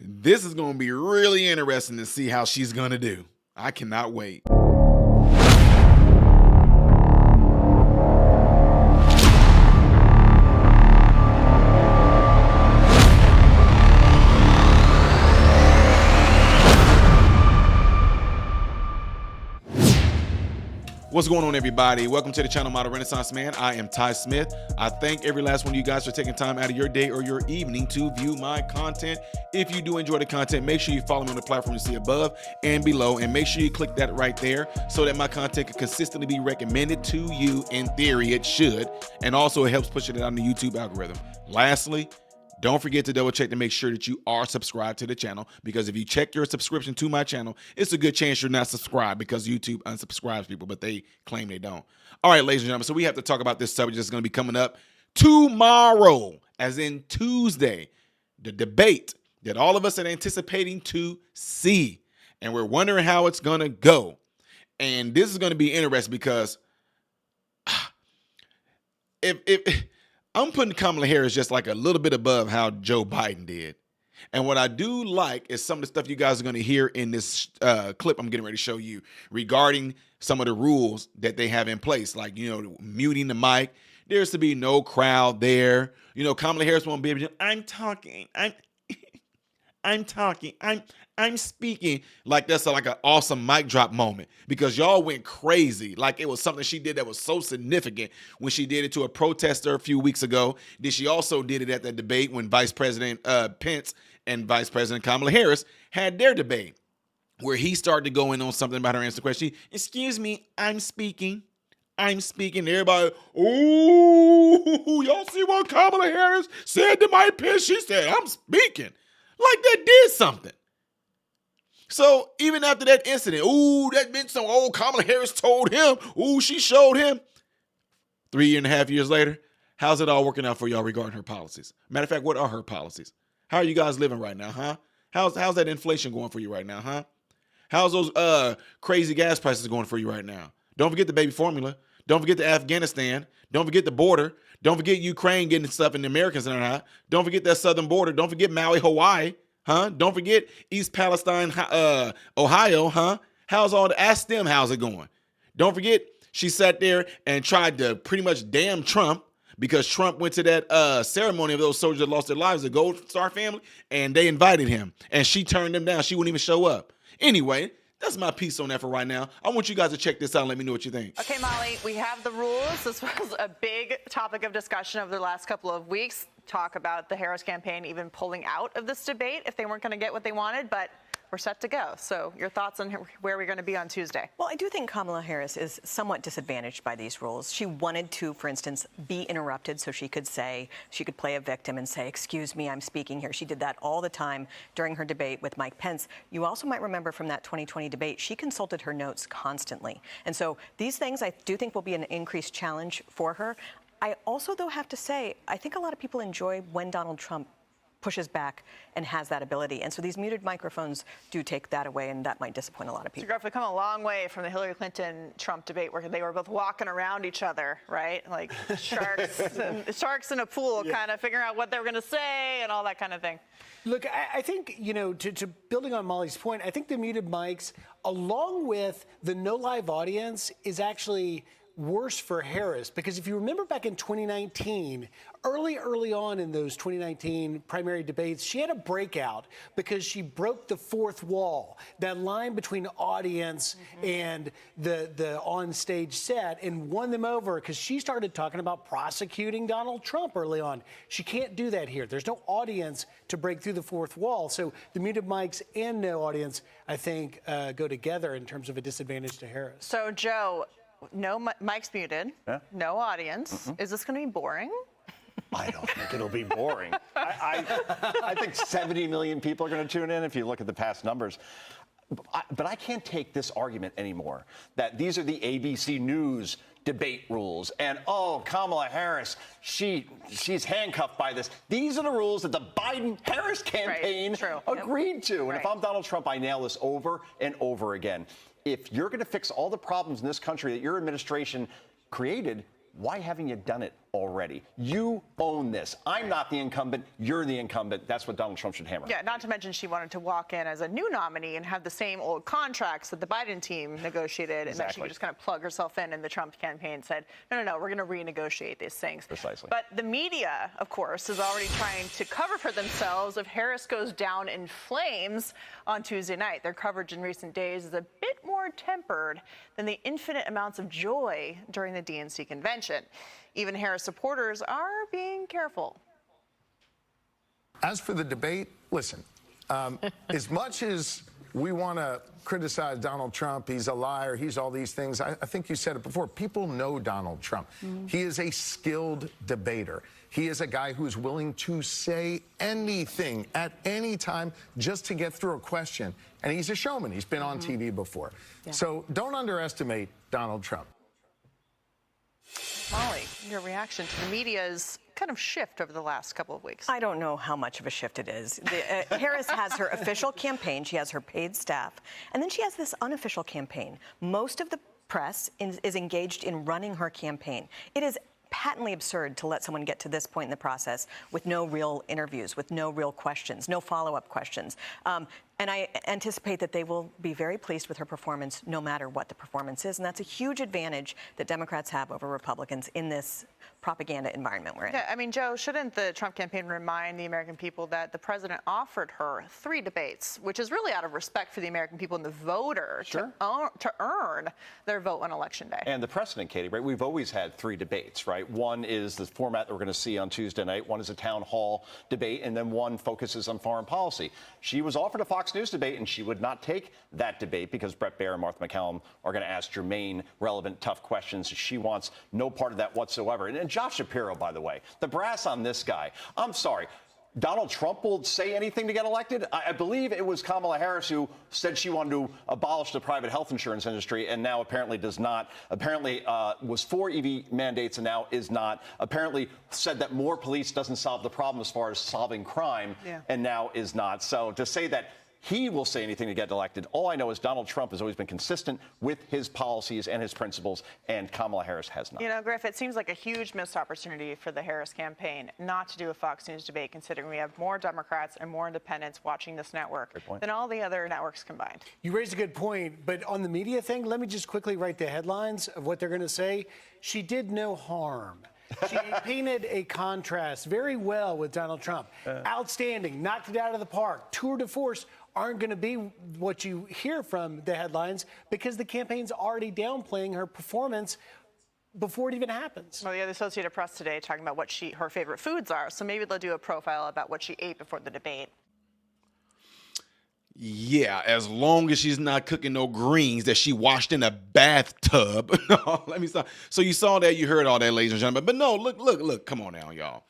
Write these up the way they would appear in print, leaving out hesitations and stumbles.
This is going to be really interesting to see how she's going to do. I cannot wait. What's going on, everybody? Welcome to the channel Model Renaissance Man. I am Ty Smith. I thank every last one of you guys for taking time out of your day or your evening to view my content. If you do enjoy the content, make sure you follow me on the platform you see above and below, and make sure you click that right there so that my content can consistently be recommended to you. In theory, it should, and also it helps push it on the YouTube algorithm. Lastly, don't forget to double check to make sure that you are subscribed to the channel, because if you check your subscription to my channel, it's a good chance you're not subscribed, because YouTube unsubscribes people, but they claim they don't. All right, ladies and gentlemen, so we have to talk about this subject that's going to be coming up tomorrow, as in Tuesday, the debate that all of us are anticipating to see, and we're wondering how it's going to go. And this is going to be interesting because if I'm putting Kamala Harris just like a little bit above how Joe Biden did. And what I do like is some of the stuff you guys are going to hear in this clip I'm getting ready to show you regarding some of the rules that they have in place, like, muting the mic. There's to be no crowd there. Kamala Harris won't be able to, I'm talking, I'm talking, I'm speaking. Like that's like an awesome mic drop moment, because y'all went crazy. Like it was something she did that was so significant when she did it to a protester a few weeks ago. Then she also did it at the debate when Vice President Pence and Vice President Kamala Harris had their debate, where he started to go in on something about her answer question. Excuse me, I'm speaking. I'm speaking. Everybody, ooh, y'all see what Kamala Harris said to Mike Pence? She said, I'm speaking. Like that did something. So even after that incident, ooh, that meant some, Kamala Harris told him, ooh, she showed him. 3.5 years later, how's it all working out for y'all regarding her policies? Matter of fact, what are her policies? How are you guys living right now, huh? How's that inflation going for you right now, huh? How's those crazy gas prices going for you right now? Don't forget the baby formula. Don't forget the Afghanistan. Don't forget the border. Don't forget Ukraine getting stuff and the Americans in there. Don't forget that southern border. Don't forget Maui, Hawaii. Huh? Don't forget East Palestine, Ohio, huh? Ask them how's it going. Don't forget she sat there and tried to pretty much damn Trump, because Trump went to that ceremony of those soldiers that lost their lives, the Gold Star family, and they invited him, and she turned them down. She wouldn't even show up. Anyway, that's my piece on that for right now. I want you guys to check this out and let me know what you think. Okay, Molly, we have the rules. This was a big topic of discussion over the last couple of weeks. Talk about the Harris campaign even pulling out of this debate if they weren't going to get what they wanted, but we're set to go. So your thoughts on where we're going to be on Tuesday? Well, I do think Kamala Harris is somewhat disadvantaged by these rules. She wanted to, for instance, be interrupted so she could play a victim and say, excuse me, I'm speaking here. She did that all the time during her debate with Mike Pence. You also might remember from that 2020 debate, she consulted her notes constantly. And so these things I do think will be an increased challenge for her. I also, though, have to say, I think a lot of people enjoy when Donald Trump pushes back and has that ability. And so these muted microphones do take that away, and that might disappoint a lot of people. So we've come a long way from the Hillary Clinton-Trump debate, where they were both walking around each other, right? Like sharks in a pool, kind of figuring out what they were going to say and all that kind of thing. Look, I think, to building on Molly's point, I think the muted mics, along with the no live audience, is actually worse for Harris, because if you remember back in 2019, early on in those 2019 primary debates, she had a breakout because she broke the fourth wall, that line between audience and the on-stage set, and won them over because she started talking about prosecuting Donald Trump early on. She can't do that here. There's no audience to break through the fourth wall. So the muted mics and no audience, I think, go together in terms of a disadvantage to Harris. So, Joe, no mic's muted, no audience. Is this going to be boring? I don't think it'll be boring. I think 70 million people are going to tune in if you look at the past numbers. But I can't take this argument anymore, that these are the ABC News debate rules, and Kamala Harris, she's handcuffed by this. These are the rules that the Biden-Harris campaign agreed to. And if I'm Donald Trump, I nail this over and over again. If you're going to fix all the problems in this country that your administration created, why haven't you done it already. You own this. I'm not the incumbent. You're the incumbent. That's what Donald Trump should hammer. Yeah, not to mention she wanted to walk in as a new nominee and have the same old contracts that the Biden team negotiated, and that she could just kind of plug herself in. And the Trump campaign said, no, we're going to renegotiate these things. Precisely. But the media, of course, is already trying to cover for themselves if Harris goes down in flames on Tuesday night. Their coverage in recent days is a bit more tempered than the infinite amounts of joy during the DNC convention. Even Harris supporters are being careful. As for the debate, listen, as much as we want to criticize Donald Trump, he's a liar, he's all these things, I think you said it before, people know Donald Trump. He is a skilled debater. He is a guy who's willing to say anything at any time just to get through a question. And he's a showman. He's been on TV before. So don't underestimate Donald Trump. Molly, your reaction to the media's kind of shift over the last couple of weeks? I don't know how much of a shift it is. Harris has her official campaign. She has her paid staff. And then she has this unofficial campaign. Most of the press is engaged in running her campaign. It is patently absurd to let someone get to this point in the process with no real interviews, with no real questions, no follow-up questions. And I anticipate that they will be very pleased with her performance no matter what the performance is. And that's a huge advantage that Democrats have over Republicans in this propaganda environment we're in. Yeah, I mean, Joe, shouldn't the Trump campaign remind the American people that the president offered her 3 debates, which is really out of respect for the American people and the voter to earn their vote on Election Day? And the precedent, Katie, right? We've always had 3 debates, right? One is the format that we're going to see on Tuesday night. One is a town hall debate, and then one focuses on foreign policy. She was offered a Fox News debate, and she would not take that debate because Brett Baier and Martha McCallum are going to ask germane, relevant, tough questions. She wants no part of that whatsoever. And Josh Shapiro, by the way, the brass on this guy. I'm sorry. Donald Trump will say anything to get elected? I believe it was Kamala Harris who said she wanted to abolish the private health insurance industry and now apparently does not. Apparently was for EV mandates and now is not. Apparently said that more police doesn't solve the problem as far as solving crime and now is not. So to say that he will say anything to get elected. All I know is Donald Trump has always been consistent with his policies and his principles, and Kamala Harris has not. You know, Griff, it seems like a huge missed opportunity for the Harris campaign not to do a Fox News debate, considering we have more Democrats and more independents watching this network than all the other networks combined. You raised a good point, but on the media thing, let me just quickly write the headlines of what they're going to say. She did no harm. She painted a contrast very well with Donald Trump. Outstanding, knocked it out of the park, tour de force aren't going to be what you hear from the headlines because the campaign's already downplaying her performance before it even happens. Well, the Associated Press today talking about what her favorite foods are, so maybe they'll do a profile about what she ate before the debate. Yeah, as long as she's not cooking no greens that she washed in a bathtub. No, let me stop. So you saw that, you heard all that, ladies and gentlemen. But no, look, come on now, y'all.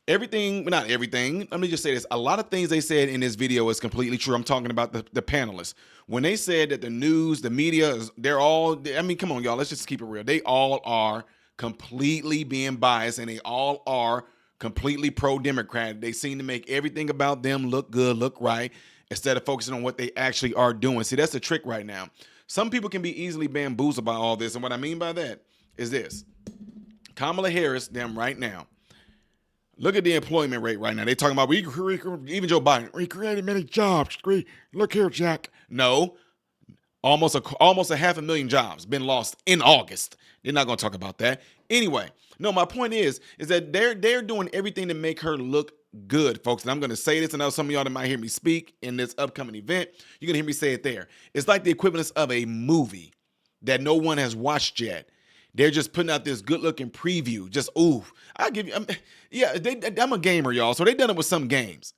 Everything, not everything, let me just say this. A lot of things they said in this video is completely true. I'm talking about the panelists. When they said that the news, the media, they're all, I mean, come on, y'all, let's just keep it real. They all are completely being biased, and they all are completely pro-Democrat. They seem to make everything about them look good, look right, instead of focusing on what they actually are doing. See, that's the trick right now. Some people can be easily bamboozled by all this, and what I mean by that is this. Kamala Harris, them right now, look at the employment rate right now. They're talking about, even Joe Biden, we created many jobs. Look here, Jack. No, almost a 500,000 jobs been lost in August. They're not going to talk about that. Anyway, no, my point is that they're doing everything to make her look good, folks. And I'm going to say this, and I know some of y'all that might hear me speak in this upcoming event. You're going to hear me say it there. It's like the equivalence of a movie that no one has watched yet. They're just putting out this good-looking preview. Just, ooh, I'll give you, I'm a gamer, y'all, so they done it with some games.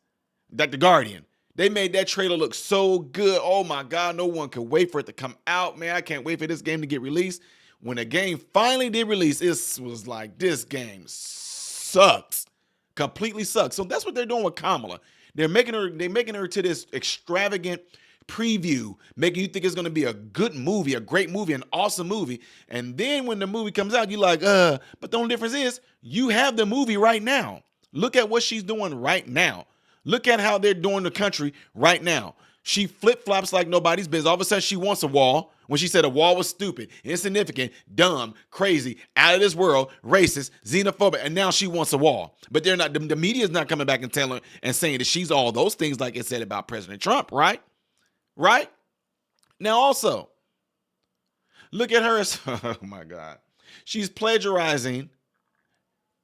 Like The Guardian. They made that trailer look so good. Oh, my God, no one could wait for it to come out. Man, I can't wait for this game to get released. When the game finally did release, it was like, this game sucks. Completely sucks. So that's what they're doing with Kamala. They're making her to this extravagant preview, making you think it's going to be a good movie, a great movie, an awesome movie. And then when the movie comes out, you're like, but the only difference is you have the movie right now. Look at what she's doing right now. Look at how they're doing the country right now. She flip-flops like nobody's business. All of a sudden, she wants a wall when she said a wall was stupid, insignificant, dumb, crazy, out of this world, racist, xenophobic, and now she wants a wall. But they're not. The media is not coming back and telling and saying that she's all those things like it said about President Trump, right? Right? Now, also, look at her as, oh my God. She's plagiarizing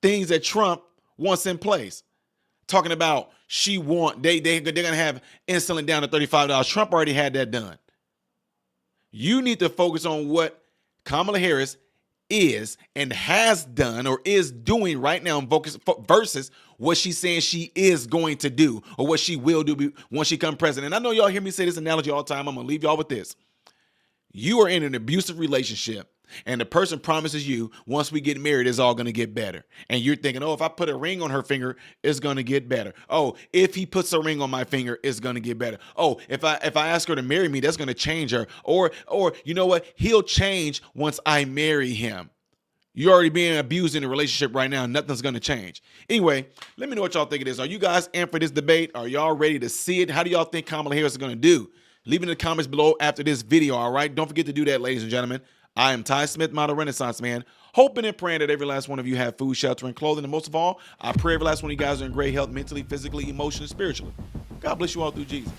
things that Trump wants in place. Talking about they're gonna have insulin down to $35. Trump already had that done. You need to focus on what Kamala Harris is and has done or is doing right now versus what she's saying she is going to do or what she will do once she becomes president. And I know y'all hear me say this analogy all the time. I'm gonna leave y'all with this. You are in an abusive relationship and the person promises you once we get married, it's all going to get better. And you're thinking, oh, if I put a ring on her finger, it's going to get better. Oh, if he puts a ring on my finger, it's going to get better. Oh, if I ask her to marry me, that's going to change her. Or you know what? He'll change once I marry him. You're already being abused in a relationship right now. Nothing's going to change. Anyway, let me know what y'all think of this. Are you guys in for this debate? Are y'all ready to see it? How do y'all think Kamala Harris is going to do? Leave it in the comments below after this video, all right? Don't forget to do that, ladies and gentlemen. I am Ty Smith, Model Renaissance Man, hoping and praying that every last one of you have food, shelter, and clothing. And most of all, I pray every last one of you guys are in great health mentally, physically, emotionally, spiritually. God bless you all through Jesus.